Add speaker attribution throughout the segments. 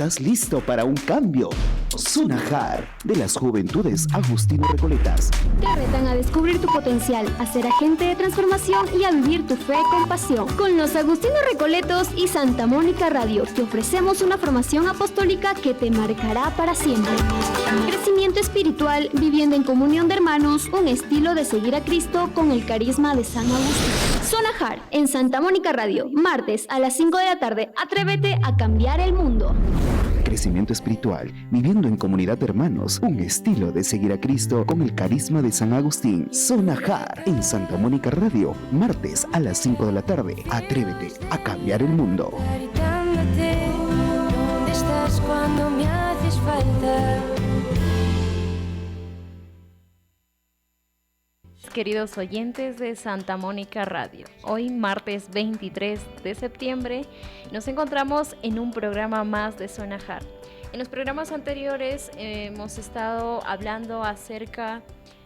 Speaker 1: ¿Estás listo para un cambio? Sonajar, de las Juventudes Agustino Recoletas.
Speaker 2: Te retan a descubrir tu potencial, a ser agente de transformación y a vivir tu fe con pasión. Con los Agustinos Recoletos y Santa Mónica Radio te ofrecemos una formación apostólica que te marcará para siempre. Crecimiento espiritual, viviendo en comunión de hermanos, un estilo de seguir a Cristo con el carisma de San Agustín. Sonajar, en Santa Mónica Radio, martes a las 5 de la tarde. Atrévete a cambiar el mundo.
Speaker 1: Crecimiento espiritual, viviendo en comunidad de hermanos, un estilo de seguir a Cristo con el carisma de San Agustín. Sonajar, en Santa Mónica Radio, martes a las 5 de la tarde. Atrévete a cambiar el mundo.
Speaker 3: ¿Dónde estás cuando me haces falta?
Speaker 4: Queridos oyentes de Santa Mónica Radio, hoy martes 23 de septiembre nos encontramos en un programa más de Sonajar. En los programas anteriores hemos estado hablando acerca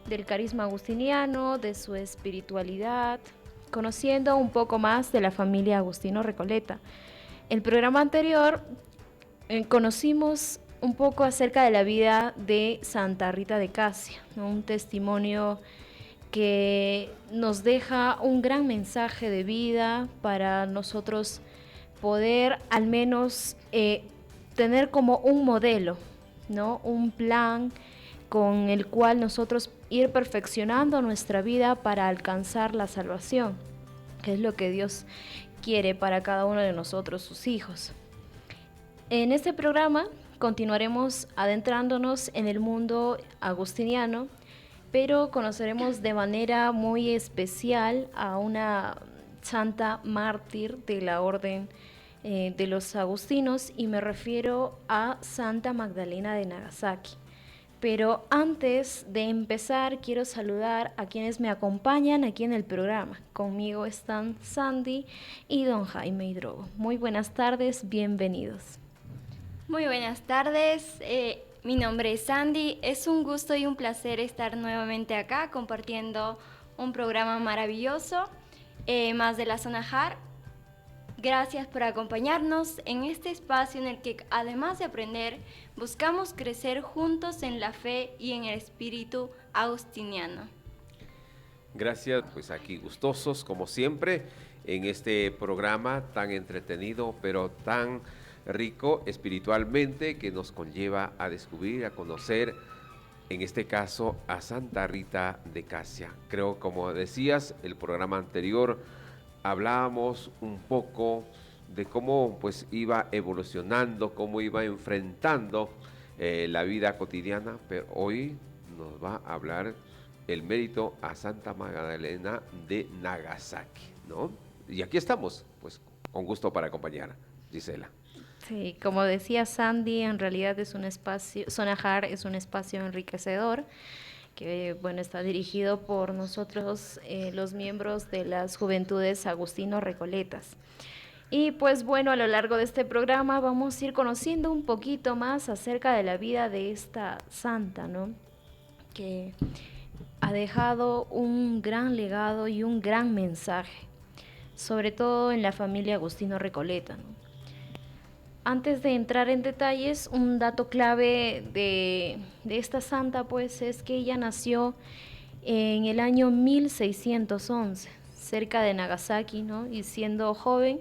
Speaker 4: del carisma agustiniano, de su espiritualidad, conociendo un poco más de la familia Agustino Recoleta. El programa anterior conocimos un poco acerca de la vida de Santa Rita de Casia, ¿no? Un testimonio que nos deja un gran mensaje de vida para nosotros poder al menos tener como un modelo, ¿no? Un plan con el cual nosotros ir perfeccionando nuestra vida para alcanzar la salvación, que es lo que Dios quiere para cada uno de nosotros, sus hijos. En este programa continuaremos adentrándonos en el mundo agustiniano, pero conoceremos de manera muy especial a una santa mártir de la orden de los agustinos, y me refiero a Santa Magdalena de Nagasaki. Pero antes de empezar, quiero saludar a quienes me acompañan aquí en el programa. Conmigo están Sandy y don Jaime Hidrogo. Muy buenas tardes, bienvenidos.
Speaker 5: Muy buenas tardes. Mi nombre es Sandy, es un gusto y un placer estar nuevamente acá compartiendo un programa maravilloso, más de la Sonajar. Gracias por acompañarnos en este espacio en el que, además de aprender, buscamos crecer juntos en la fe y en el espíritu agustiniano.
Speaker 6: Gracias, pues aquí gustosos como siempre en este programa tan entretenido pero tan rico espiritualmente, que nos conlleva a descubrir, a conocer, en este caso, a Santa Rita de Casia. Creo, como decías, el programa anterior hablábamos un poco de cómo pues iba evolucionando, cómo iba enfrentando la vida cotidiana, pero hoy nos va a hablar el mérito a Santa Magdalena de Nagasaki, ¿no? Y aquí estamos, pues con gusto para acompañar, Gisela.
Speaker 4: Sí, como decía Sandy, en realidad es un espacio, Sonajar es un espacio enriquecedor que, bueno, está dirigido por nosotros, los miembros de las Juventudes Agustino Recoletas. Y pues bueno, a lo largo de este programa vamos a ir conociendo un poquito más acerca de la vida de esta santa, ¿no? Que ha dejado un gran legado y un gran mensaje, sobre todo en la familia Agustino Recoleta, ¿no? Antes de entrar en detalles, un dato clave de esta santa pues es que ella nació en el año 1611, cerca de Nagasaki, ¿no? Y siendo joven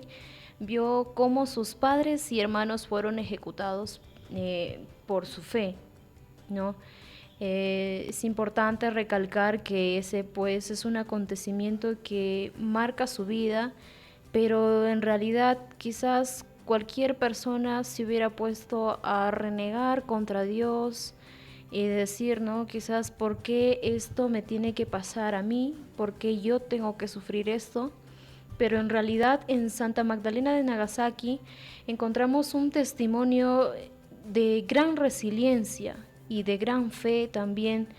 Speaker 4: vio cómo sus padres y hermanos fueron ejecutados por su fe, ¿no? Es importante recalcar que ese pues es un acontecimiento que marca su vida, pero en realidad quizás cualquier persona se hubiera puesto a renegar contra Dios y decir, ¿no? Quizás, ¿por qué esto me tiene que pasar a mí? ¿Por qué yo tengo que sufrir esto? Pero en realidad en Santa Magdalena de Nagasaki encontramos un testimonio de gran resiliencia y de gran fe también,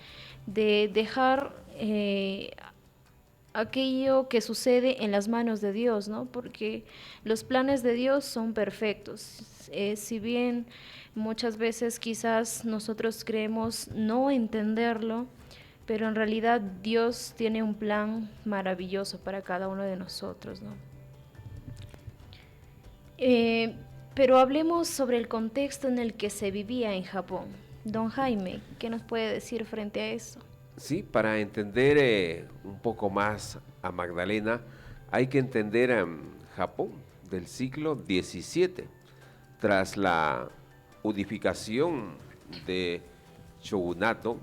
Speaker 4: de dejar aquello que sucede en las manos de Dios, ¿no? Porque los planes de Dios son perfectos. Si bien muchas veces quizás nosotros creemos no entenderlo, pero en realidad Dios tiene un plan maravilloso para cada uno de nosotros, ¿no? Pero hablemos sobre el contexto en el que se vivía en Japón. Don Jaime, ¿qué nos puede decir frente a eso?
Speaker 6: Sí, para entender un poco más a Magdalena, hay que entender a Japón del siglo XVII, tras la unificación de shogunato.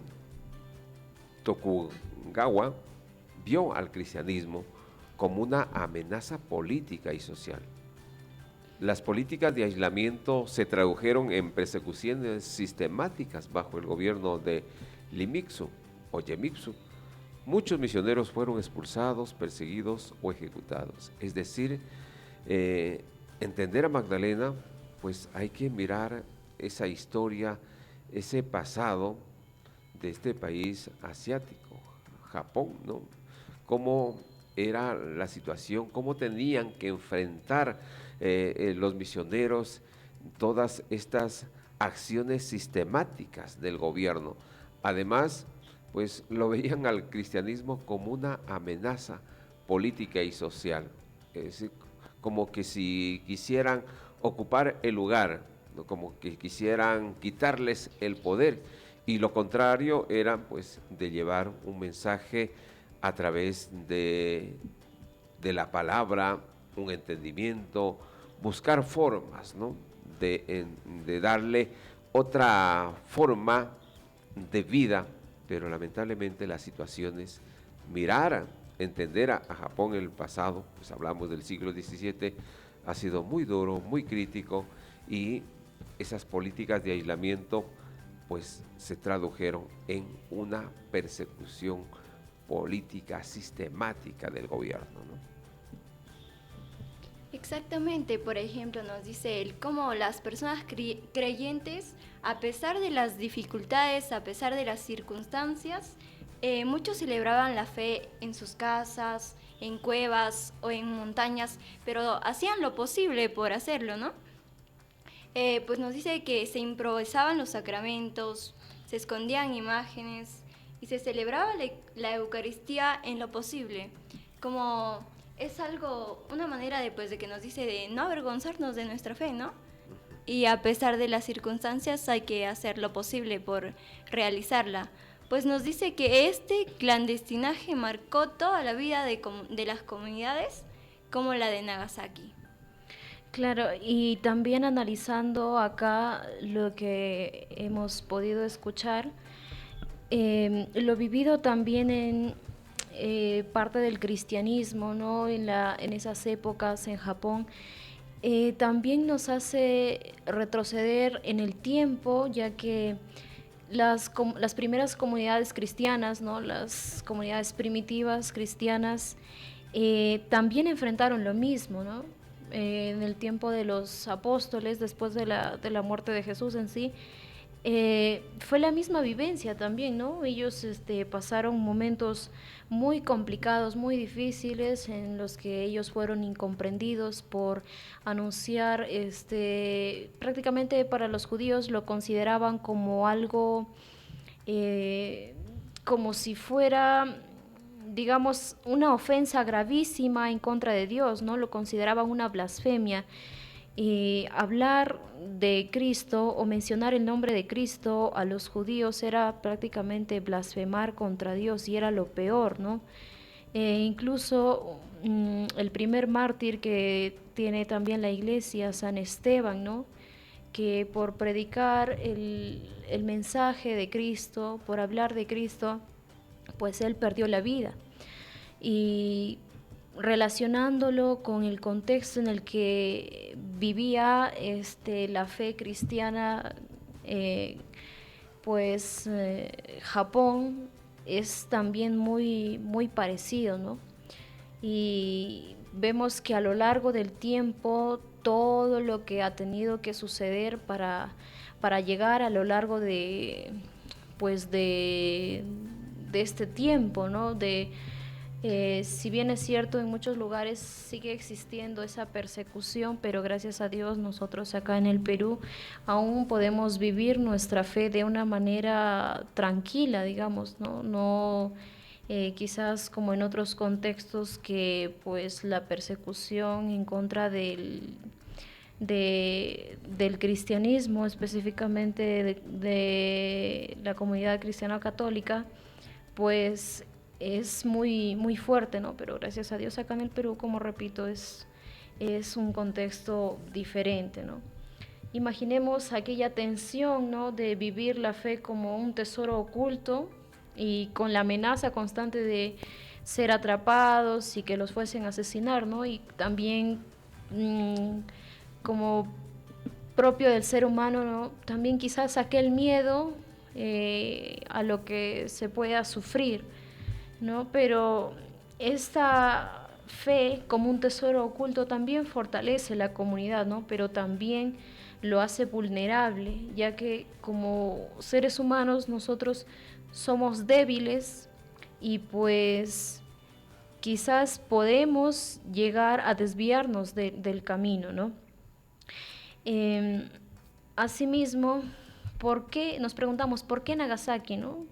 Speaker 6: Tokugawa vio al cristianismo como una amenaza política y social. Las políticas de aislamiento se tradujeron en persecuciones sistemáticas bajo el gobierno de Iemitsu o Iemitsu. Muchos misioneros fueron expulsados, perseguidos o ejecutados. Es decir, entender a Magdalena, pues hay que mirar esa historia, ese pasado de este país asiático, Japón, ¿no? Cómo era la situación, cómo tenían que enfrentar los misioneros todas estas acciones sistemáticas del gobierno. Además, pues lo veían al cristianismo como una amenaza política y social, es decir, como que si quisieran ocupar el lugar, ¿no? Como que quisieran quitarles el poder, y lo contrario era pues de llevar un mensaje a través de la palabra, un entendimiento, buscar formas, ¿no? de darle otra forma de vida, pero lamentablemente las situaciones, mirar, entender a Japón en el pasado, pues hablamos del siglo XVII, ha sido muy duro, muy crítico, y esas políticas de aislamiento pues se tradujeron en una persecución política sistemática del gobierno, ¿no?
Speaker 5: Exactamente, por ejemplo, nos dice él, cómo las personas creyentes, a pesar de las dificultades, a pesar de las circunstancias, muchos celebraban la fe en sus casas, en cuevas o en montañas, pero hacían lo posible por hacerlo, ¿no? Pues nos dice que se improvisaban los sacramentos, se escondían imágenes y se celebraba la Eucaristía en lo posible, como es algo, una manera de, pues, de que nos dice de no avergonzarnos de nuestra fe, ¿no? Y a pesar de las circunstancias hay que hacer lo posible por realizarla. Pues nos dice que este clandestinaje marcó toda la vida de las comunidades como la de Nagasaki.
Speaker 4: Claro, y también analizando acá lo que hemos podido escuchar, lo vivido también en parte del cristianismo, ¿no? En esas épocas en Japón, también nos hace retroceder en el tiempo, ya que las primeras comunidades cristianas, ¿no? Las comunidades primitivas cristianas, también enfrentaron lo mismo, ¿no? En el tiempo de los apóstoles, después de la muerte de Jesús en sí, fue la misma vivencia también, ¿no? Ellos pasaron momentos muy complicados, muy difíciles, en los que ellos fueron incomprendidos por anunciar, prácticamente para los judíos lo consideraban como algo, como si fuera, digamos, una ofensa gravísima en contra de Dios, ¿no? Lo consideraban una blasfemia. Y hablar de Cristo o mencionar el nombre de Cristo a los judíos era prácticamente blasfemar contra Dios, y era lo peor, ¿no? Incluso el primer mártir que tiene también la iglesia, San Esteban, ¿no? Que por predicar el mensaje de Cristo, por hablar de Cristo, pues él perdió la vida. Y relacionándolo con el contexto en el que vivía la fe cristiana, Japón es también muy, muy parecido, ¿no? Y vemos que a lo largo del tiempo todo lo que ha tenido que suceder para llegar a lo largo de este tiempo, ¿no? Si bien es cierto, en muchos lugares sigue existiendo esa persecución, pero gracias a Dios nosotros acá en el Perú aún podemos vivir nuestra fe de una manera tranquila, digamos, no quizás como en otros contextos que pues la persecución en contra de del cristianismo, específicamente de la comunidad cristiana católica, pues es muy, muy fuerte, ¿no? Pero gracias a Dios acá en el Perú, como repito, es un contexto diferente, ¿no? Imaginemos aquella tensión, ¿no?, de vivir la fe como un tesoro oculto y con la amenaza constante de ser atrapados y que los fuesen a asesinar, ¿no? Y también como propio del ser humano, ¿no?, también quizás aquel miedo a lo que se pueda sufrir, ¿no? Pero esta fe como un tesoro oculto también fortalece la comunidad, ¿no? Pero también lo hace vulnerable, ya que como seres humanos nosotros somos débiles y pues quizás podemos llegar a desviarnos del camino, ¿no? Asimismo, nos preguntamos, ¿por qué Nagasaki, no?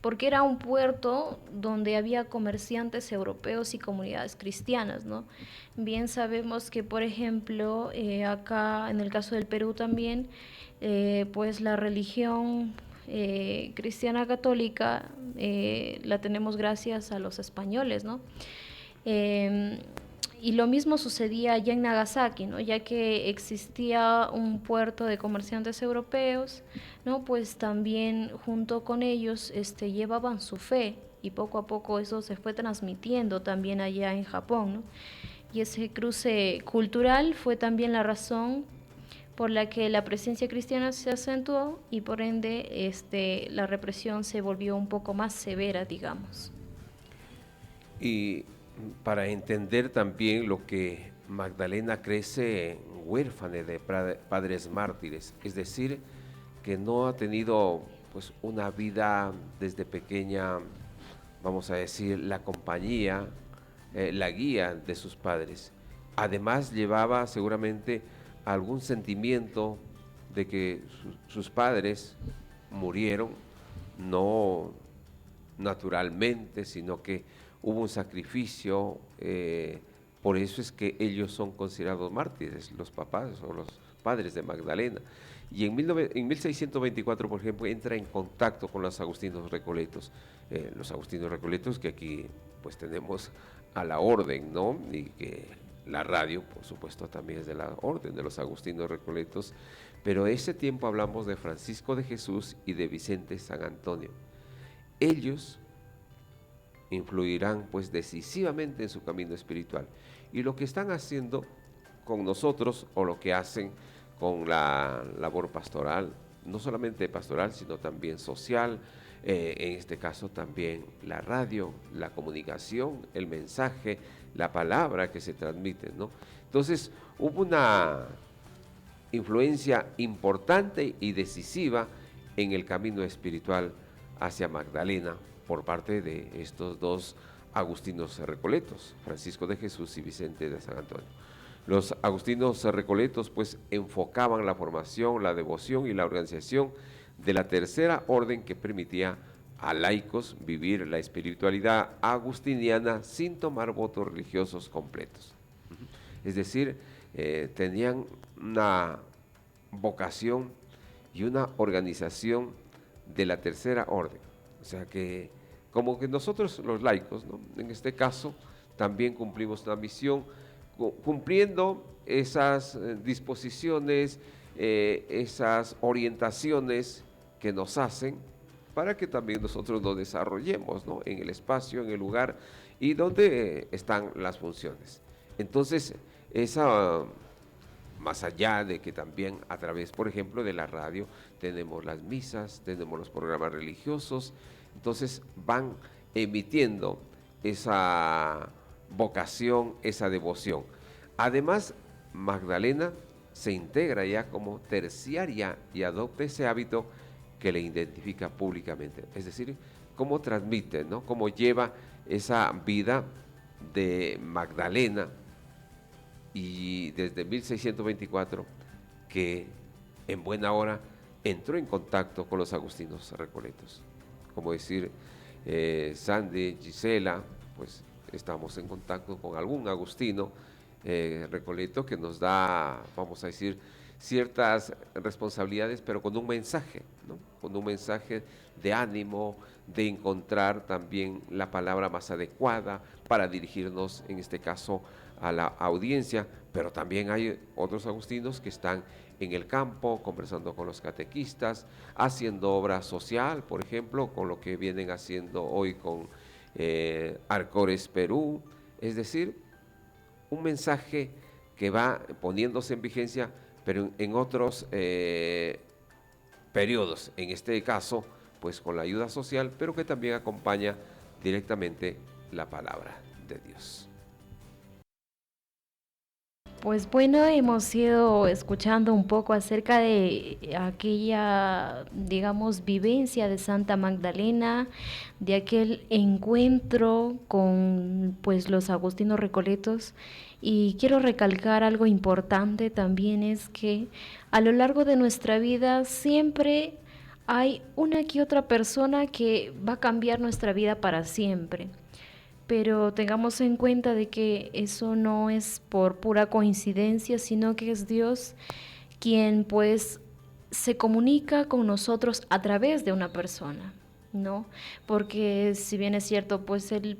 Speaker 4: Porque era un puerto donde había comerciantes europeos y comunidades cristianas, ¿no? Bien sabemos que, por ejemplo, acá en el caso del Perú también, pues la religión cristiana católica la tenemos gracias a los españoles, ¿no? Y lo mismo sucedía allá en Nagasaki, ¿no? Ya que existía un puerto de comerciantes europeos, ¿no? Pues también junto con ellos llevaban su fe y poco a poco eso se fue transmitiendo también allá en Japón, ¿no? Y ese cruce cultural fue también la razón por la que la presencia cristiana se acentuó y por ende la represión se volvió un poco más severa, digamos.
Speaker 6: Y para entender también lo que Magdalena crece huérfana de padres mártires, es decir, que no ha tenido pues una vida desde pequeña, vamos a decir, la compañía, la guía de sus padres. Además llevaba seguramente algún sentimiento de que sus padres murieron, no naturalmente, sino que hubo un sacrificio, por eso es que ellos son considerados mártires, los papás o los padres de Magdalena. Y en 1624, por ejemplo, entra en contacto con los agustinos recoletos. Los agustinos recoletos que aquí pues tenemos a la orden, ¿no? Y que la radio, por supuesto, también es de la orden de los agustinos recoletos. Pero ese tiempo hablamos de Francisco de Jesús y de Vicente San Antonio. Ellos influirán pues decisivamente en su camino espiritual, y lo que están haciendo con nosotros o lo que hacen con la labor pastoral, no solamente pastoral sino también social, en este caso también la radio, la comunicación, el mensaje, la palabra que se transmite, ¿no? Entonces hubo una influencia importante y decisiva en el camino espiritual hacia Magdalena por parte de estos dos agustinos recoletos, Francisco de Jesús y Vicente de San Antonio. Los agustinos recoletos pues enfocaban la formación, la devoción y la organización de la tercera orden que permitía a laicos vivir la espiritualidad agustiniana sin tomar votos religiosos completos. Es decir, tenían una vocación y una organización de la tercera orden. O sea que como que nosotros los laicos, ¿no?, en este caso también cumplimos una misión, cumpliendo esas disposiciones, esas orientaciones que nos hacen para que también nosotros nos desarrollemos, ¿no?, en el espacio, en el lugar y donde están las funciones. Entonces, más allá de que también a través, por ejemplo, de la radio tenemos las misas, tenemos los programas religiosos, entonces van emitiendo esa vocación, esa devoción. Además, Magdalena se integra ya como terciaria y adopta ese hábito que le identifica públicamente, es decir, cómo transmite, ¿no?, cómo lleva esa vida de Magdalena, y desde 1624 que en buena hora entró en contacto con los agustinos recoletos. Como decir, Sandy, Gisela, pues estamos en contacto con algún agustino Recoleto, que nos da, vamos a decir, ciertas responsabilidades, pero con un mensaje, ¿no? Con un mensaje de ánimo, de encontrar también la palabra más adecuada para dirigirnos, en este caso, a la audiencia. Pero también hay otros agustinos que están en el campo, conversando con los catequistas, haciendo obra social, por ejemplo, con lo que vienen haciendo hoy con Arcores Perú. Es decir, un mensaje que va poniéndose en vigencia, pero en otros periodos, en este caso, pues con la ayuda social, pero que también acompaña directamente la palabra de Dios.
Speaker 4: Pues bueno, hemos ido escuchando un poco acerca de aquella, digamos, vivencia de Santa Magdalena, de aquel encuentro con pues los agustinos recoletos. Y quiero recalcar algo importante también, es que a lo largo de nuestra vida siempre hay una que otra persona que va a cambiar nuestra vida para siempre. Pero tengamos en cuenta de que eso no es por pura coincidencia, sino que es Dios quien pues se comunica con nosotros a través de una persona, ¿no? Porque si bien es cierto, pues Él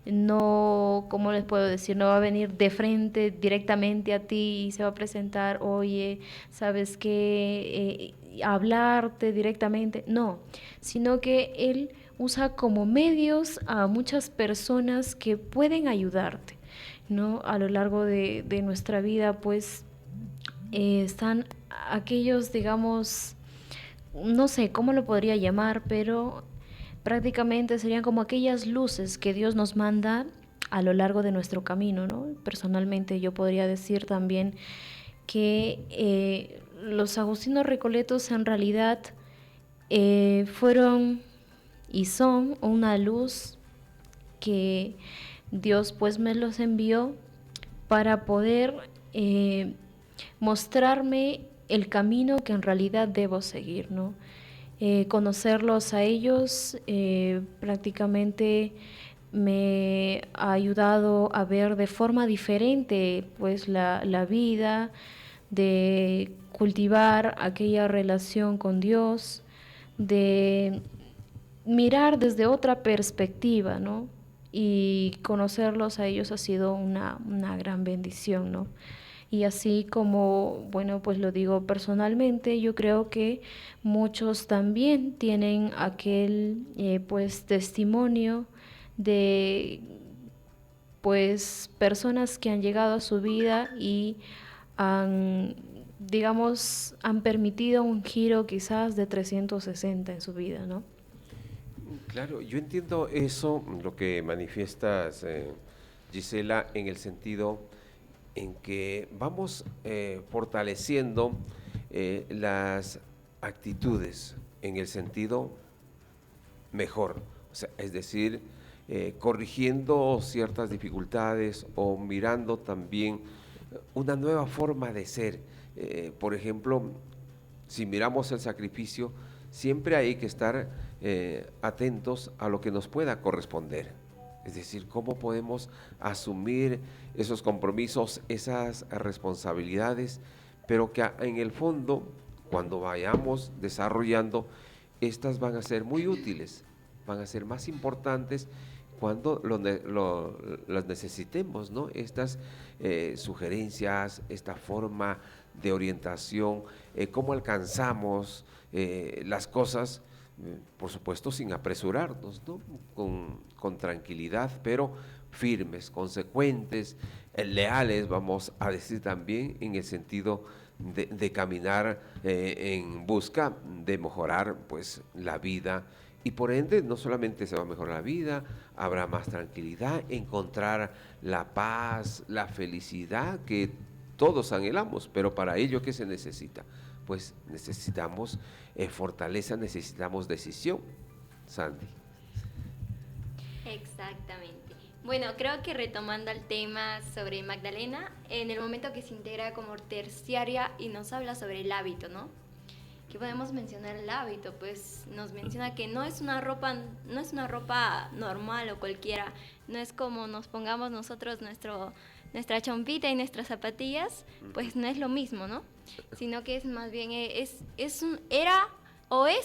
Speaker 4: no, ¿cómo les puedo decir? No va a venir de frente directamente a ti y se va a presentar, oye, ¿sabes qué? Hablarte directamente, no, sino que Él usa como medios a muchas personas que pueden ayudarte, ¿no? A lo largo de nuestra vida, pues están aquellos, digamos, no sé cómo lo podría llamar, pero prácticamente serían como aquellas luces que Dios nos manda a lo largo de nuestro camino, ¿no? Personalmente yo podría decir también que los agustinos recoletos en realidad fueron y son una luz que Dios pues me los envió para poder mostrarme el camino que en realidad debo seguir, ¿no? Conocerlos a ellos prácticamente me ha ayudado a ver de forma diferente pues la vida, de cultivar aquella relación con Dios, de mirar desde otra perspectiva, ¿no? Y conocerlos a ellos ha sido una gran bendición, ¿no? Y así como, bueno, pues lo digo personalmente, yo creo que muchos también tienen aquel, pues, testimonio de, pues, personas que han llegado a su vida y han, digamos, han permitido un giro quizás de 360 en su vida, ¿no?
Speaker 6: Claro, yo entiendo eso, lo que manifiestas, Gisela, en el sentido en que vamos fortaleciendo las actitudes en el sentido mejor, o sea, es decir, corrigiendo ciertas dificultades o mirando también una nueva forma de ser. Por ejemplo, si miramos el sacrificio, siempre hay que estar atentos a lo que nos pueda corresponder. Es decir, cómo podemos asumir esos compromisos, esas responsabilidades, pero que en el fondo, cuando vayamos desarrollando, estas van a ser muy útiles, van a ser más importantes cuando las necesitemos, ¿no? Estas sugerencias, esta forma de orientación, cómo alcanzamos las cosas, por supuesto sin apresurarnos, ¿no? Con tranquilidad, pero firmes, consecuentes, leales, vamos a decir también, en el sentido de caminar en busca de mejorar pues la vida, y por ende no solamente se va a mejorar la vida, habrá más tranquilidad, encontrar la paz, la felicidad que todos anhelamos, pero para ello, ¿qué se necesita? Pues necesitamos fortaleza, necesitamos decisión. Sandy.
Speaker 5: Exactamente. Bueno, creo que retomando el tema sobre Magdalena, en el momento que se integra como terciaria y nos habla sobre el hábito, ¿no? que podemos mencionar el hábito, pues nos menciona que no es una ropa normal o cualquiera, no es como nos pongamos nosotros nuestra chompita y nuestras zapatillas, pues no es lo mismo, ¿no? Sino que es más bien es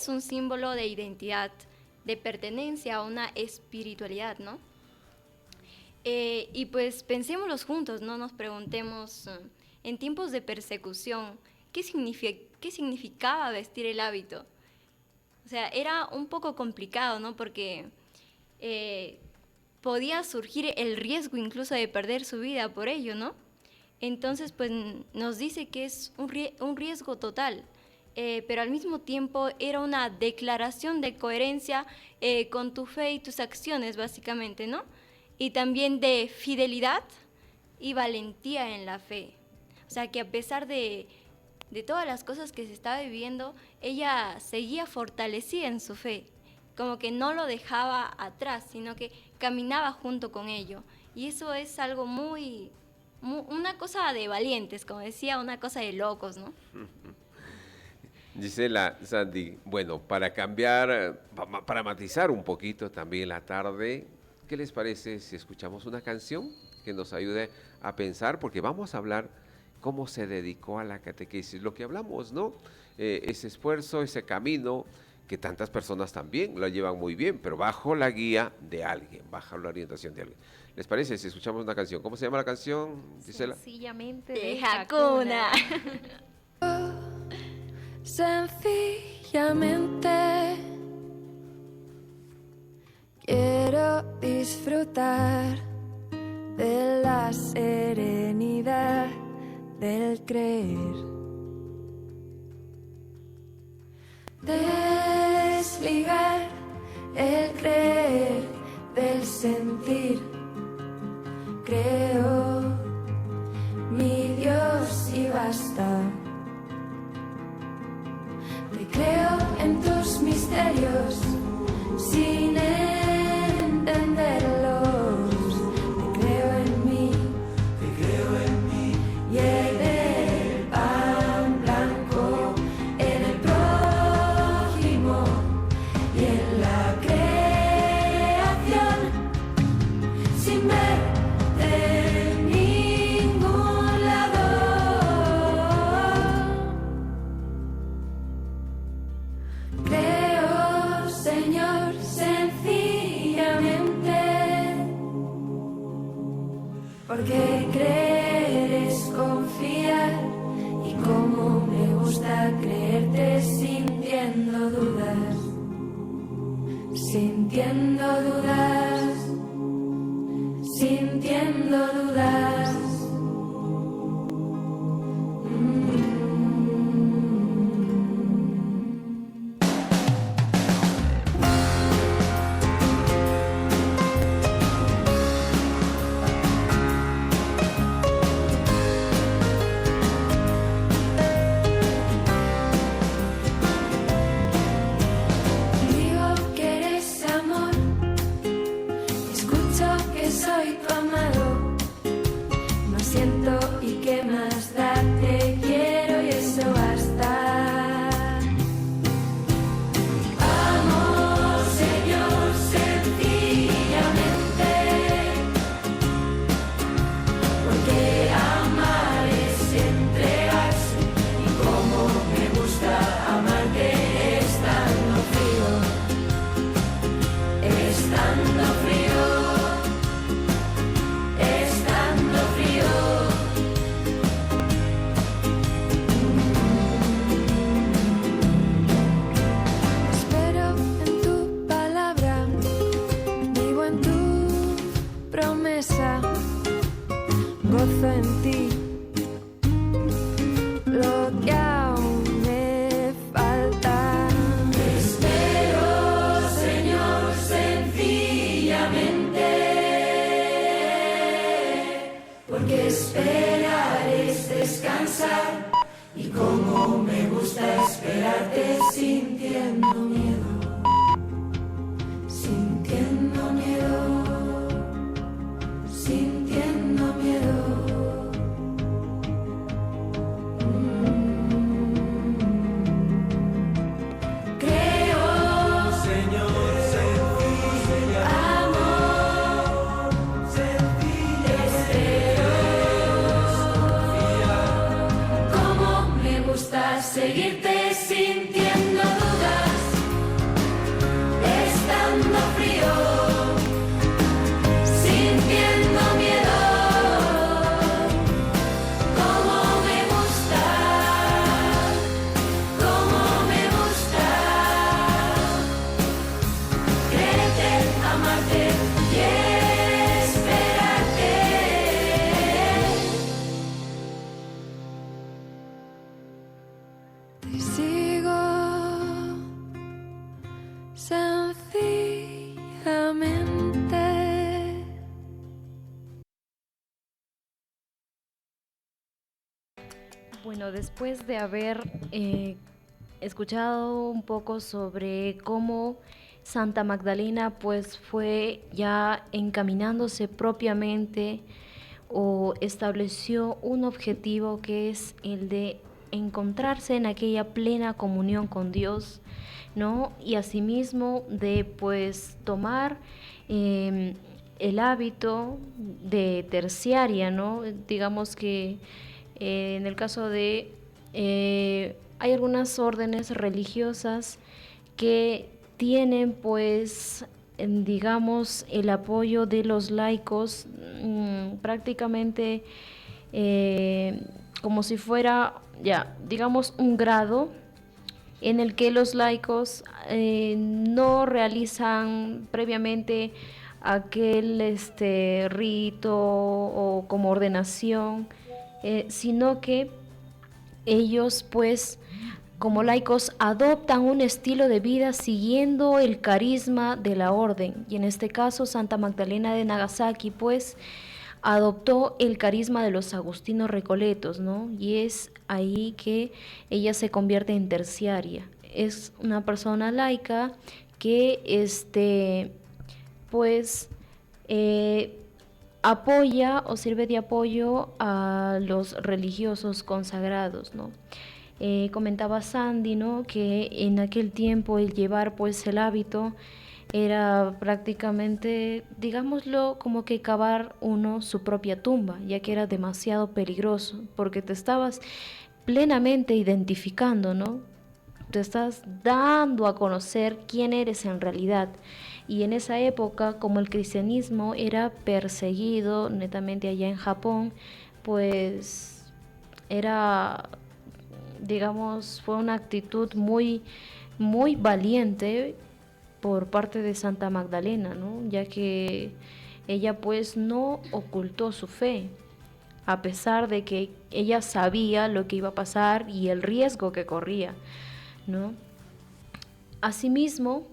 Speaker 5: un símbolo de identidad, de pertenencia a una espiritualidad, ¿no? Y pues pensémoslos juntos, ¿no? Nos preguntemos, en tiempos de persecución, ¿qué significaba vestir el hábito? O sea, era un poco complicado, ¿no? Porque podía surgir el riesgo incluso de perder su vida por ello, ¿no? Entonces, pues nos dice que es un riesgo total, pero al mismo tiempo era una declaración de coherencia con tu fe y tus acciones, básicamente, ¿no? Y también de fidelidad y valentía en la fe. O sea, que a pesar de todas las cosas que se estaba viviendo, ella seguía fortalecida en su fe, como que no lo dejaba atrás, sino que caminaba junto con ello. Y eso es algo una cosa de valientes, como decía, una cosa de locos, ¿no?
Speaker 6: Gisela, Sandy, bueno, para cambiar, para matizar un poquito también la tarde, ¿qué les parece si escuchamos una canción que nos ayude a pensar? Porque vamos a hablar cómo se dedicó a la catequesis, lo que hablamos, ¿no? Ese esfuerzo, ese camino, que tantas personas también lo llevan muy bien, pero bajo la guía de alguien, bajo la orientación de alguien. ¿Les parece si escuchamos una canción? ¿Cómo se llama la canción, Gisela?
Speaker 4: Sencillamente
Speaker 5: de Hakuna.
Speaker 3: Sencillamente quiero disfrutar de la serenidad del creer, desligar el creer del sentir. Creo, mi Dios, y basta. Te creo en tus misterios sin entenderlos. Te creo en mí, y en el pan blanco, en el prójimo y en la creación, sin ver de ningún lado. Creo, Señor, sencillamente, porque creer es confiar, y como me gusta creerte sintiendo dudas, sintiendo dudas, sintiendo dudas. Digo que eres amor, escucho que soy tu amado, no siento y qué más da, te quiero y eso basta. Amo, Señor, sencillamente, porque amar es entregarse, y como me gusta amarte estando frío, estando frío, estando frío. Espero en tu palabra, vivo en tu promesa, gozo en ti lo que aún me falta. Espero, Señor, sencillamente, porque esperar es descansar, y como me gusta esperarte sintiendo miedo, sintiendo miedo, sintiendo miedo. para seguirte sintiendo dudas, estando frío, sintiendo miedo. Como me gusta, creerte, amarte y esperarte. Te sigo sencillamente.
Speaker 4: Bueno, después de haber escuchado un poco sobre cómo Santa Magdalena pues fue ya encaminándose propiamente o estableció un objetivo que es el de encontrarse en aquella plena comunión con Dios, ¿no? Y asimismo de pues tomar el hábito de terciaria, ¿no? Digamos que en el caso de hay algunas órdenes religiosas que tienen pues digamos el apoyo de los laicos prácticamente como si fuera ya digamos un grado en el que los laicos no realizan previamente aquel rito o como ordenación, sino que ellos pues como laicos adoptan un estilo de vida siguiendo el carisma de la orden, y en este caso Santa Magdalena de Nagasaki pues adoptó el carisma de los agustinos recoletos, ¿no? Y es ahí que ella se convierte en terciaria. Es una persona laica que pues apoya o sirve de apoyo a los religiosos consagrados, ¿no? Comentaba Sandy, ¿no? Que en aquel tiempo el llevar pues el hábito era prácticamente, digámoslo, como que cavar uno su propia tumba, ya que era demasiado peligroso, porque te estabas plenamente identificando, ¿no? Te estás dando a conocer quién eres en realidad. Y en esa época, como el cristianismo era perseguido netamente allá en Japón, pues era, digamos, fue una actitud muy, muy valiente por parte de Santa Magdalena, ¿no? Ya que ella pues no ocultó su fe, a pesar de que ella sabía lo que iba a pasar y el riesgo que corría, ¿no? Asimismo,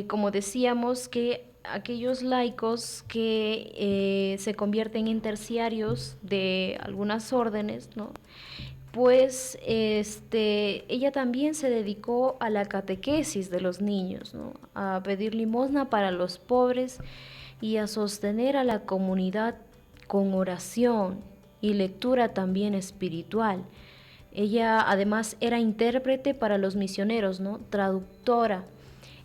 Speaker 4: como decíamos, que aquellos laicos que se convierten en terciarios de algunas órdenes, ¿no? Pues ella también se dedicó a la catequesis de los niños, ¿no? A pedir limosna para los pobres y a sostener a la comunidad con oración y lectura también espiritual. Ella además era intérprete para los misioneros, ¿no? Traductora,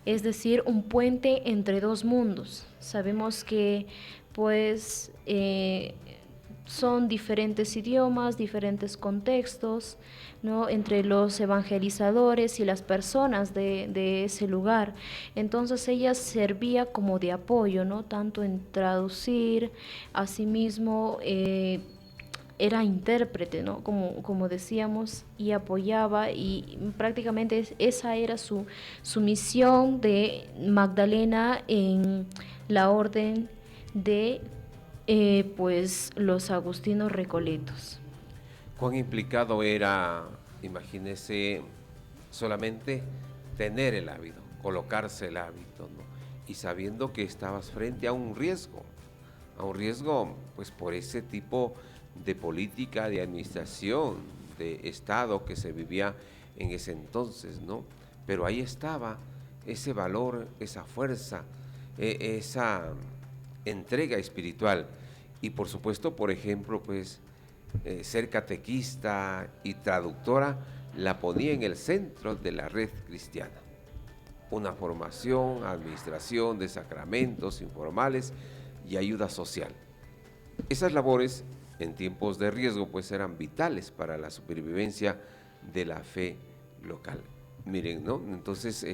Speaker 4: es decir, un puente entre dos mundos. Sabemos que pues son diferentes idiomas, diferentes contextos, ¿no? Entre los evangelizadores y las personas de ese lugar. Entonces ella servía como de apoyo, ¿no? Tanto en traducir, asimismo era intérprete, ¿no? Como decíamos, y apoyaba, y prácticamente esa era su misión de Magdalena en la orden de pues los agustinos recoletos.
Speaker 6: ¿Cuán implicado era, imagínese, solamente tener el hábito, colocarse el hábito, ¿no? Y sabiendo que estabas frente a un riesgo pues por ese tipo de política, de administración, de Estado que se vivía en ese entonces, ¿no? Pero ahí estaba ese valor, esa fuerza, esa entrega espiritual. Y por supuesto, por ejemplo, pues ser catequista y traductora la ponía en el centro de la red cristiana. Una formación, administración de sacramentos informales y ayuda social. Esas labores en tiempos de riesgo pues eran vitales para la supervivencia de la fe local. Miren, ¿no? Entonces,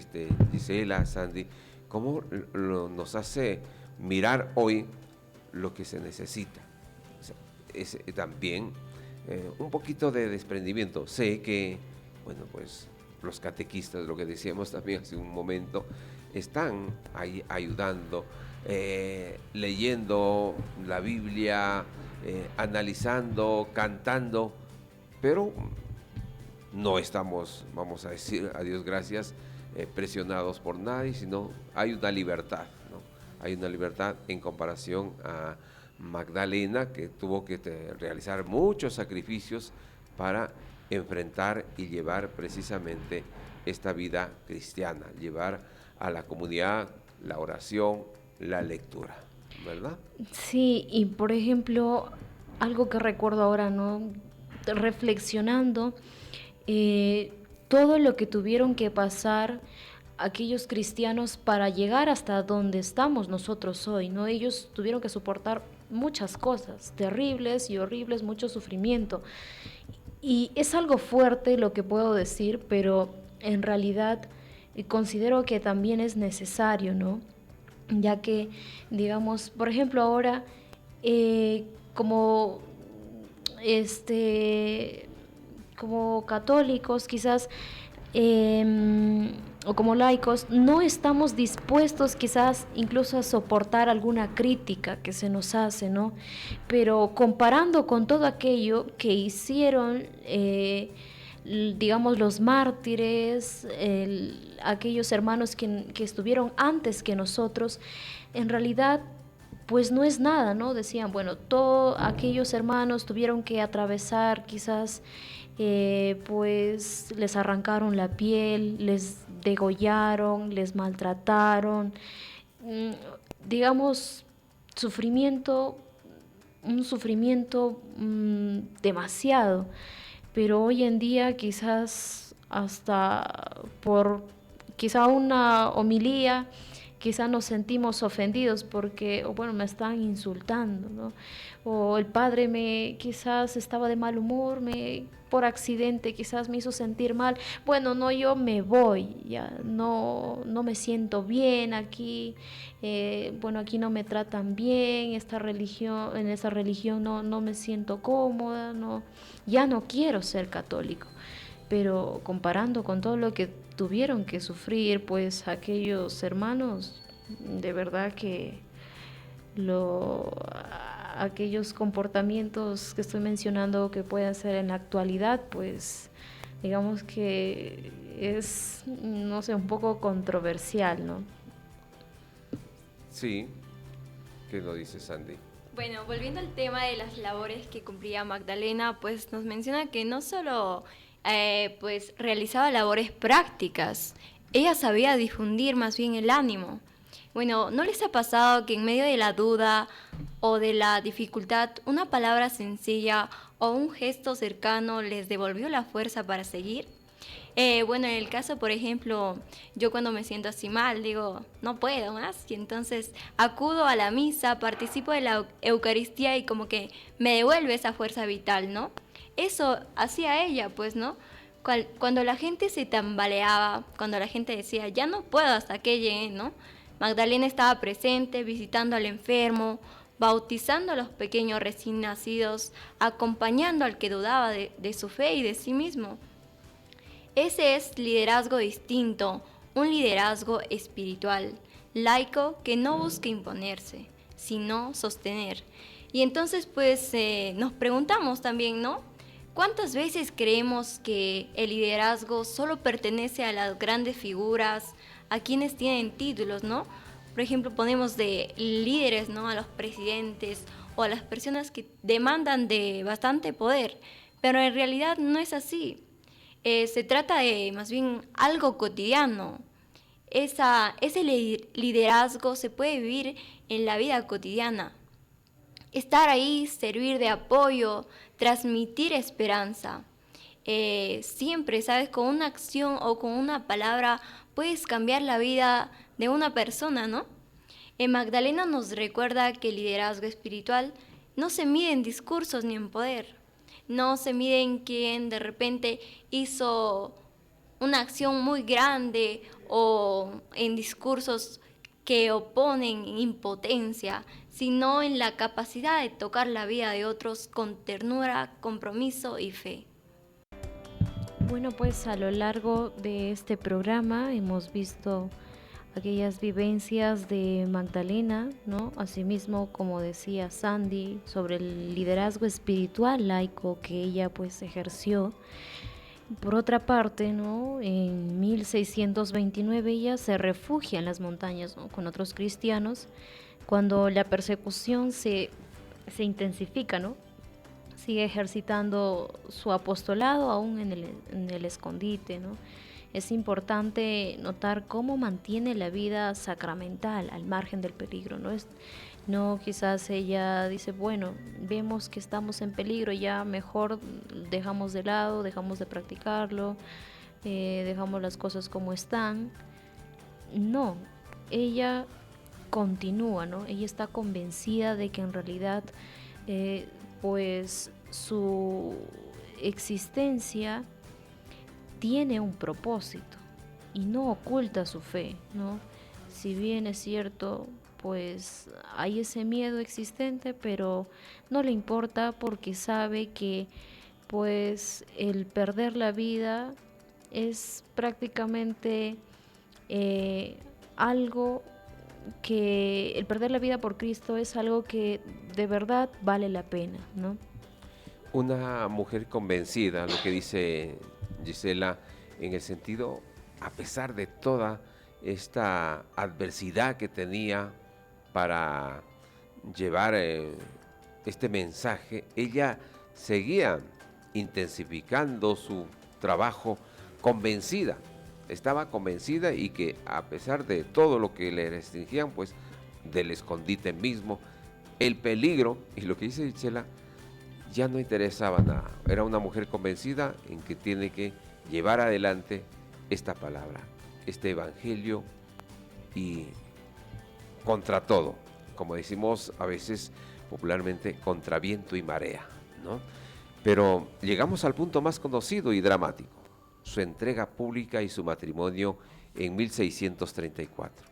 Speaker 6: Gisela, Sandy, ¿cómo nos hace mirar hoy lo que se necesita? O sea, es también un poquito de desprendimiento. Sé que, bueno, pues los catequistas, lo que decíamos también hace un momento, están ahí ayudando, leyendo la Biblia, analizando, cantando, pero no estamos, vamos a decir, a Dios gracias, presionados por nadie, sino hay una libertad, ¿no? Hay una libertad en comparación a Magdalena, que tuvo que realizar muchos sacrificios para enfrentar y llevar precisamente esta vida cristiana, llevar a la comunidad la oración, la lectura, ¿verdad?
Speaker 4: Sí, y por ejemplo, algo que recuerdo ahora, ¿no? Reflexionando, todo lo que tuvieron que pasar aquellos cristianos para llegar hasta donde estamos nosotros hoy, ¿no? Ellos tuvieron que soportar muchas cosas terribles y horribles, mucho sufrimiento. Y es algo fuerte lo que puedo decir, pero en realidad considero que también es necesario, ¿no? Ya que, digamos, por ejemplo, ahora, como católicos, quizás, o como laicos, no estamos dispuestos quizás incluso a soportar alguna crítica que se nos hace, ¿no? Pero comparando con todo aquello que hicieron, digamos, los mártires, aquellos hermanos que estuvieron antes que nosotros, en realidad pues no es nada, ¿no? Decían, bueno, todos aquellos hermanos tuvieron que atravesar quizás, pues les arrancaron la piel, les degollaron, les maltrataron, digamos, un sufrimiento demasiado. Pero hoy en día quizás hasta por quizá una homilía, quizá nos sentimos ofendidos porque, bueno, me están insultando, ¿no? O el padre quizás estaba de mal humor, por accidente quizás me hizo sentir mal. Bueno, no, yo me voy, ya no me siento bien aquí, bueno, aquí no me tratan bien, en esta religión no me siento cómoda, ya no quiero ser católico. Pero comparando con todo lo que tuvieron que sufrir, pues aquellos hermanos, de verdad que aquellos comportamientos que estoy mencionando que pueden ser en la actualidad, pues digamos que es, no sé, un poco controversial, ¿no?
Speaker 6: Sí, ¿qué lo dice Sandy?
Speaker 5: Bueno, volviendo al tema de las labores que cumplía Magdalena, pues nos menciona que no solo pues realizaba labores prácticas, ella sabía difundir más bien el ánimo. Bueno, ¿no les ha pasado que en medio de la duda o de la dificultad, una palabra sencilla o un gesto cercano les devolvió la fuerza para seguir? Bueno, en el caso, por ejemplo, yo cuando me siento así mal, digo, no puedo más, y entonces acudo a la misa, participo de la Eucaristía y como que me devuelve esa fuerza vital, ¿no? Eso hacía ella, pues, ¿no? Cuando la gente se tambaleaba, cuando la gente decía, ya no puedo hasta que llegue, ¿no? Magdalena estaba presente, visitando al enfermo, bautizando a los pequeños recién nacidos, acompañando al que dudaba de su fe y de sí mismo. Ese es liderazgo distinto, un liderazgo espiritual, laico que no busca imponerse, sino sostener. Y entonces pues nos preguntamos también, ¿no? ¿Cuántas veces creemos que el liderazgo solo pertenece a las grandes figuras, a quienes tienen títulos, ¿no? Por ejemplo, ponemos de líderes, ¿no? A los presidentes o a las personas que demandan de bastante poder, pero en realidad no es así. Se trata de más bien algo cotidiano. Ese liderazgo se puede vivir en la vida cotidiana. Estar ahí, servir de apoyo, transmitir esperanza. Siempre, ¿sabes? Con una acción o con una palabra puedes cambiar la vida de una persona, ¿no? Magdalena nos recuerda que el liderazgo espiritual no se mide en discursos ni en poder. No se mide en quien de repente hizo una acción muy grande o en discursos que oponen impotencia, sino en la capacidad de tocar la vida de otros con ternura, compromiso y fe.
Speaker 4: Bueno, pues a lo largo de este programa hemos visto aquellas vivencias de Magdalena, ¿no? Asimismo, como decía Sandy, sobre el liderazgo espiritual laico que ella pues ejerció. Por otra parte, ¿no? En 1629 ella se refugia en las montañas, ¿no? Con otros cristianos cuando la persecución se intensifica, ¿no? Sigue ejercitando su apostolado aún en el escondite, ¿no? Es importante notar cómo mantiene la vida sacramental al margen del peligro, ¿no? No, quizás ella dice, bueno, vemos que estamos en peligro, ya mejor dejamos de lado, dejamos de practicarlo, dejamos las cosas como están. No, ella continúa, ¿no? Ella está convencida de que en realidad, pues, su existencia tiene un propósito y no oculta su fe, ¿no? Si bien es cierto, pues hay ese miedo existente, pero no le importa porque sabe que pues el perder la vida es prácticamente algo que, el perder la vida por Cristo es algo que de verdad vale la pena, ¿no?
Speaker 6: Una mujer convencida, lo que dice Gisela, en el sentido, a pesar de toda esta adversidad que tenía para llevar este mensaje, ella seguía intensificando su trabajo convencida, estaba convencida y que a pesar de todo lo que le restringían, pues del escondite mismo, el peligro, y lo que dice Gisela, ya no interesaba nada. Era una mujer convencida en que tiene que llevar adelante esta palabra, este evangelio, y contra todo, como decimos a veces popularmente, contra viento y marea, ¿no? Pero llegamos al punto más conocido y dramático, su entrega pública y su matrimonio en 1634.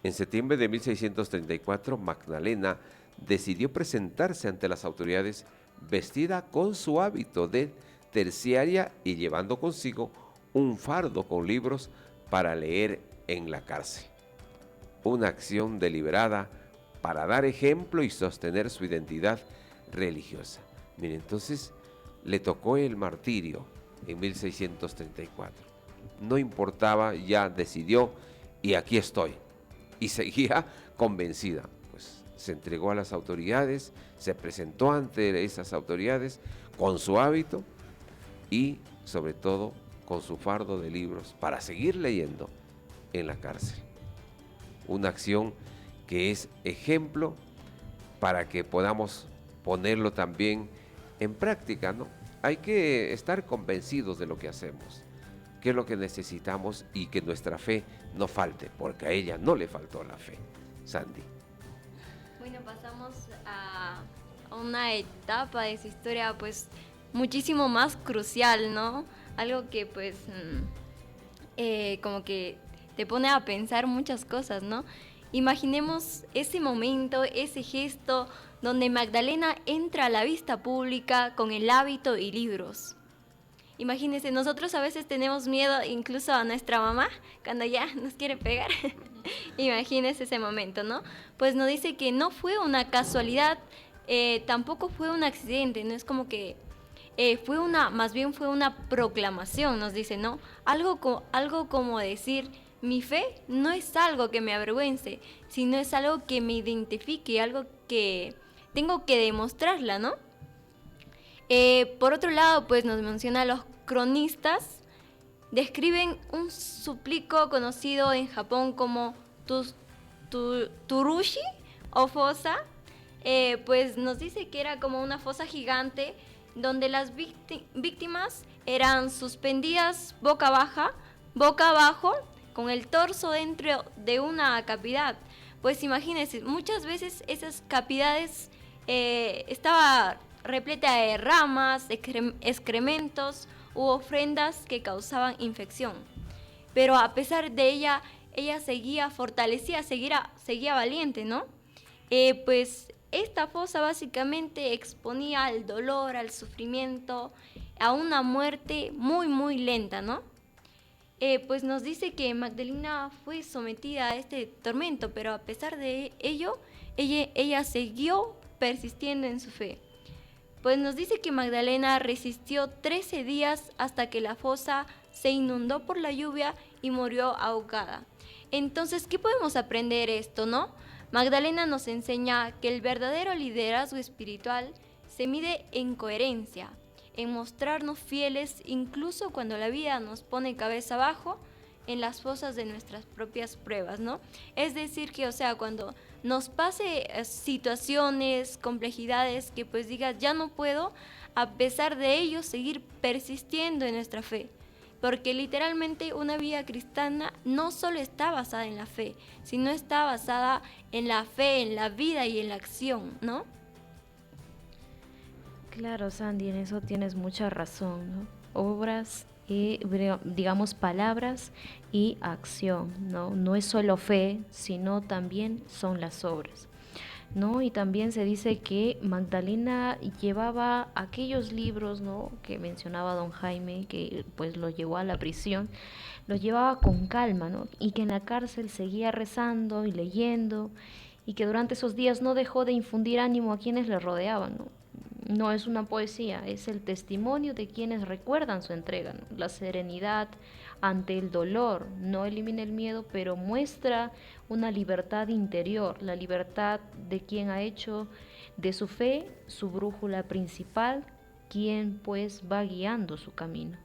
Speaker 6: En septiembre de 1634, Magdalena decidió presentarse ante las autoridades vestida con su hábito de terciaria y llevando consigo un fardo con libros para leer en la cárcel. Una acción deliberada para dar ejemplo y sostener su identidad religiosa. Mire, entonces le tocó el martirio en 1634. No importaba, ya decidió y aquí estoy. Y seguía convencida. Se entregó a las autoridades, se presentó ante esas autoridades con su hábito y sobre todo con su fardo de libros para seguir leyendo en la cárcel. Una acción que es ejemplo para que podamos ponerlo también en práctica, ¿no? Hay que estar convencidos de lo que hacemos, qué es lo que necesitamos y que nuestra fe no falte, porque a ella no le faltó la fe. Sandy.
Speaker 5: Bueno, pasamos a una etapa de su historia pues muchísimo más crucial, ¿no? Algo que pues como que te pone a pensar muchas cosas, ¿no? Imaginemos ese momento, ese gesto donde Magdalena entra a la vista pública con el hábito y libros. Imagínense, nosotros a veces tenemos miedo incluso a nuestra mamá cuando ya nos quiere pegar. Imagínense ese momento, ¿no? Pues nos dice que no fue una casualidad, tampoco fue un accidente, no es como que más bien fue una proclamación, nos dice, ¿no? Algo como decir, mi fe no es algo que me avergüence, sino es algo que me identifique, algo que tengo que demostrarla, ¿no? Por otro lado, pues nos menciona los cronistas, describen un suplico conocido en Japón como Turushi o fosa, pues nos dice que era como una fosa gigante donde las víctimas eran suspendidas boca abajo, con el torso dentro de una cavidad. Pues imagínense, muchas veces esas cavidades estaba repleta de ramas, excrementos u ofrendas que causaban infección. Pero a pesar de ella seguía fortalecida, seguía valiente, ¿no? Pues esta fosa básicamente exponía al dolor, al sufrimiento, a una muerte muy, muy lenta, ¿no? Pues nos dice que Magdalena fue sometida a este tormento, pero a pesar de ello, ella siguió persistiendo en su fe. Pues nos dice que Magdalena resistió 13 días hasta que la fosa se inundó por la lluvia y murió ahogada. Entonces, ¿qué podemos aprender esto, no? Magdalena nos enseña que el verdadero liderazgo espiritual se mide en coherencia, en mostrarnos fieles incluso cuando la vida nos pone cabeza abajo en las fosas de nuestras propias pruebas, ¿no? Es decir que, cuando nos pase situaciones, complejidades que pues digas, ya no puedo, a pesar de ello seguir persistiendo en nuestra fe. Porque literalmente una vida cristiana no solo está basada en la fe, sino está basada en la fe, en la vida y en la acción, ¿no?
Speaker 4: Claro, Sandy, en eso tienes mucha razón, ¿no? Obras y, digamos, palabras y acción, ¿no? No es solo fe, sino también son las obras, ¿no? Y también se dice que Magdalena llevaba aquellos libros, ¿no?, que mencionaba don Jaime, que pues lo llevó a la prisión, los llevaba con calma, ¿no? Y que en la cárcel seguía rezando y leyendo, y que durante esos días no dejó de infundir ánimo a quienes le rodeaban, ¿no? No es una poesía, es el testimonio de quienes recuerdan su entrega, ¿no? La serenidad ante el dolor, no elimina el miedo, pero muestra una libertad interior, la libertad de quien ha hecho de su fe su brújula principal, quien pues va guiando su camino.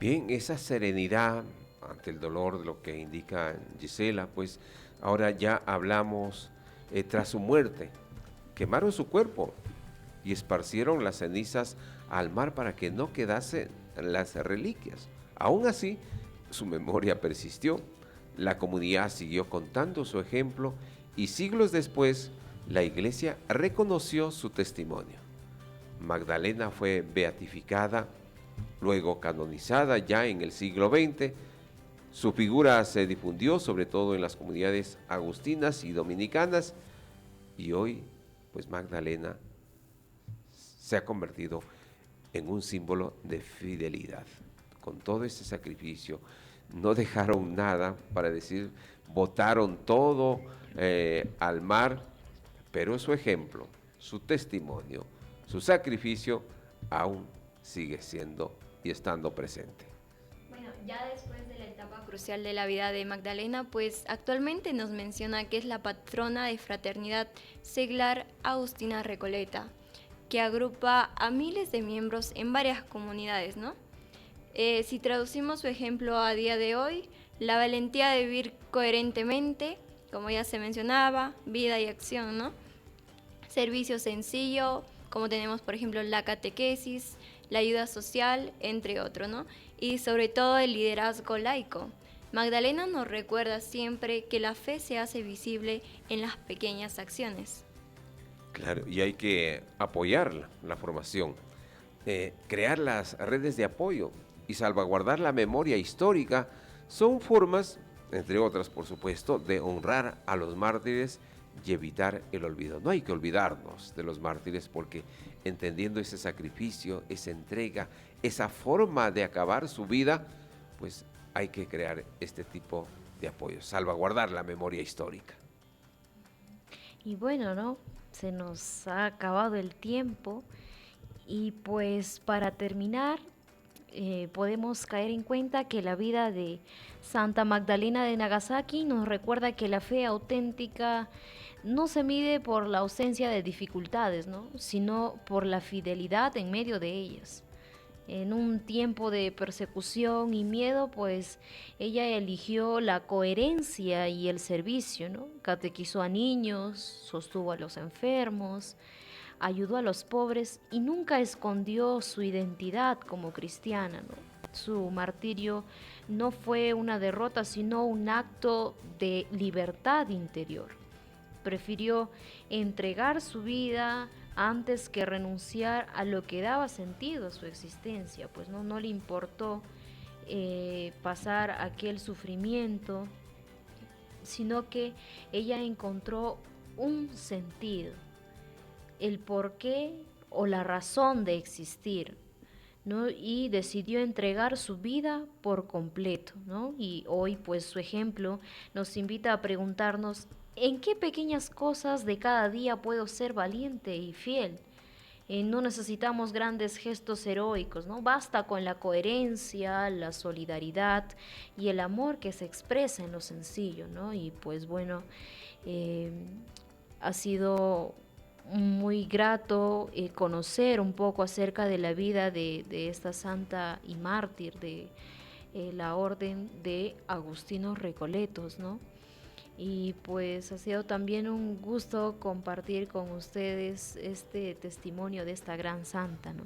Speaker 6: Bien, esa serenidad ante el dolor, de lo que indica Gisela, pues ahora ya hablamos tras su muerte. Quemaron su cuerpo y esparcieron las cenizas al mar para que no quedasen las reliquias. Aún así, su memoria persistió, la comunidad siguió contando su ejemplo y siglos después, la iglesia reconoció su testimonio. Magdalena fue beatificada, luego canonizada ya en el siglo XX. Su figura se difundió sobre todo en las comunidades agustinas y dominicanas, y hoy, pues Magdalena se ha convertido en un símbolo de fidelidad. Con todo ese sacrificio, no dejaron nada, para decir, botaron todo al mar, pero su ejemplo, su testimonio, su sacrificio aún sigue siendo y estando presente.
Speaker 5: Bueno, ya después de la etapa crucial de la vida de Magdalena, pues actualmente nos menciona que es la patrona de fraternidad seglar Agustina Recoleta, que agrupa a miles de miembros en varias comunidades, ¿no? Si traducimos su ejemplo a día de hoy, la valentía de vivir coherentemente, como ya se mencionaba, vida y acción, ¿no? Servicio sencillo, como tenemos por ejemplo la catequesis, la ayuda social, entre otros, ¿no? Y sobre todo el liderazgo laico. Magdalena nos recuerda siempre que la fe se hace visible en las pequeñas acciones.
Speaker 6: Claro, y hay que apoyar la formación, crear las redes de apoyo y salvaguardar la memoria histórica son formas, entre otras por supuesto, de honrar a los mártires y evitar el olvido. No hay que olvidarnos de los mártires, porque entendiendo ese sacrificio, esa entrega, esa forma de acabar su vida, pues hay que crear este tipo de apoyo, salvaguardar la memoria histórica.
Speaker 4: Y bueno, ¿no? Se nos ha acabado el tiempo y pues para terminar podemos caer en cuenta que la vida de Santa Magdalena de Nagasaki nos recuerda que la fe auténtica no se mide por la ausencia de dificultades, ¿no?, sino por la fidelidad en medio de ellas. En un tiempo de persecución y miedo, pues ella eligió la coherencia y el servicio, ¿no? Catequizó a niños, sostuvo a los enfermos, ayudó a los pobres y nunca escondió su identidad como cristiana, ¿no? Su martirio no fue una derrota, sino un acto de libertad interior. Prefirió entregar su vida antes que renunciar a lo que daba sentido a su existencia, pues no le importó pasar aquel sufrimiento, sino que ella encontró un sentido, el porqué o la razón de existir, ¿no? Y decidió entregar su vida por completo, ¿no? Y hoy, pues, su ejemplo nos invita a preguntarnos: ¿en qué pequeñas cosas de cada día puedo ser valiente y fiel? No necesitamos grandes gestos heroicos, ¿no? Basta con la coherencia, la solidaridad y el amor que se expresa en lo sencillo, ¿no? Y pues bueno, ha sido muy grato conocer un poco acerca de la vida de esta santa y mártir de la orden de Agustinos Recoletos, ¿no? Y pues ha sido también un gusto compartir con ustedes este testimonio de esta gran santa, ¿no?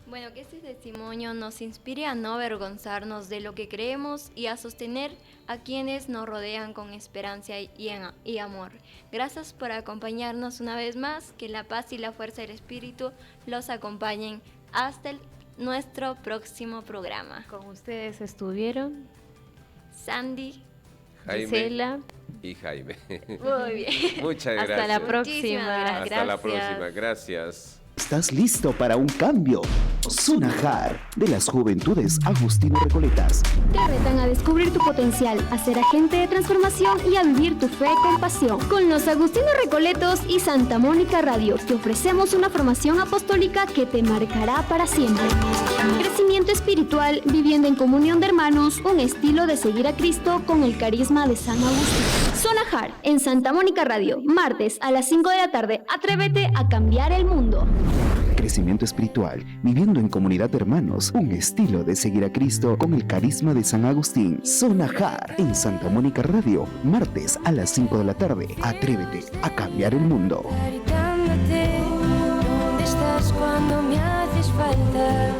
Speaker 5: Bueno, que este testimonio nos inspire a no avergonzarnos de lo que creemos y a sostener a quienes nos rodean con esperanza y amor. Gracias por acompañarnos una vez más, que la paz y la fuerza del Espíritu los acompañen hasta nuestro próximo programa.
Speaker 4: Con ustedes estuvieron
Speaker 5: Sandy,
Speaker 6: Jaime
Speaker 4: Gisela
Speaker 6: y Jaime.
Speaker 5: muy bien.
Speaker 6: Muchas gracias.
Speaker 4: Hasta la
Speaker 5: Muchísimas
Speaker 4: próxima.
Speaker 5: gracias.
Speaker 6: Hasta la
Speaker 4: Gracias.
Speaker 6: próxima. Gracias.
Speaker 1: ¿Estás listo para un cambio? Sonajar, de las Juventudes Agustino Recoletas.
Speaker 2: Te retan a descubrir tu potencial, a ser agente de transformación y a vivir tu fe con pasión. Con los Agustinos Recoletos y Santa Mónica Radio te ofrecemos una formación apostólica que te marcará para siempre. Crecimiento espiritual, viviendo en comunión de hermanos, un estilo de seguir a Cristo con el carisma de San Agustín. Sonajar, en Santa Mónica Radio, martes a las 5 de la tarde. Atrévete a cambiar el mundo.
Speaker 1: Crecimiento espiritual, viviendo en comunidad de hermanos, un estilo de seguir a Cristo con el carisma de San Agustín. Sonajar, en Santa Mónica Radio, martes a las 5 de la tarde. Atrévete a cambiar el mundo.
Speaker 3: Gritándote, ¿dónde estás cuando me haces falta?